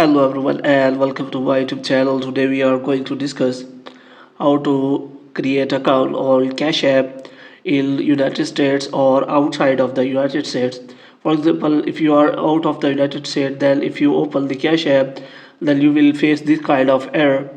Hello everyone and welcome to my YouTube channel. Today we are going to discuss how to create account on Cash App in United States or outside of the United States. For example, if you are out of the United States, then if you open the Cash App, then you will face this kind of error.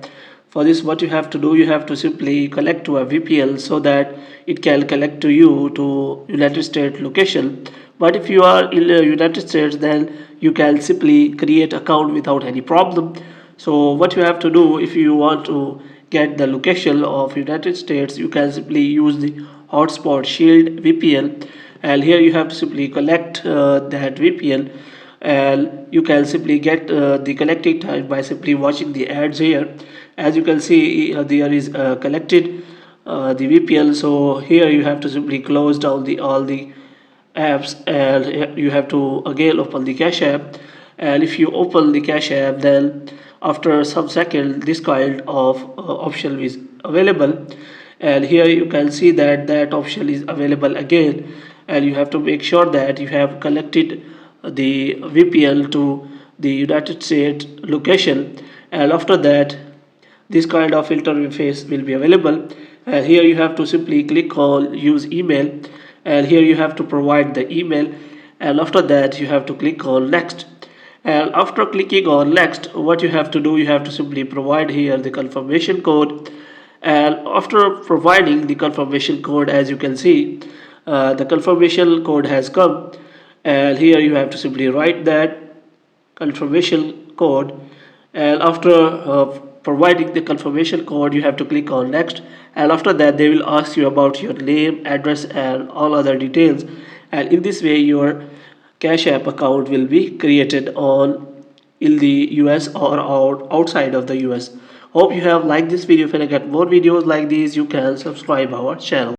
For this, what you have to do, you have to simply connect to a VPN so that it can connect to you to United States location. But if you are in the United States, then you can simply create account without any problem. So what you have to do, if you want to get the location of United States, you can simply use the Hotspot Shield VPN, and here you have to simply connect that VPN, and you can simply get the connecting time by simply watching the ads here. As you can see, there is connected the VPN. So here you have to simply close down the all the apps, and you have to again open the Cash App. And if you open the Cash App, then after some second this kind of option is available, and here you can see that that option is available again, and you have to make sure that you have connected the VPN to the United States location. And after that, this kind of filter interface will be available, and here you have to simply click on use email, and here you have to provide the email, and after that you have to click on next. And after clicking on next, what you have to do, you have to simply provide here the confirmation code. And after providing the confirmation code, as you can see, the confirmation code has come, and here you have to simply write that confirmation code. And after providing the confirmation code, you have to click on next, and after that they will ask you about your name, address, and all other details. And in this way your Cash App account will be created on in the US or outside of the US. Hope you have liked this video. If you get more videos like these, you can subscribe our channel.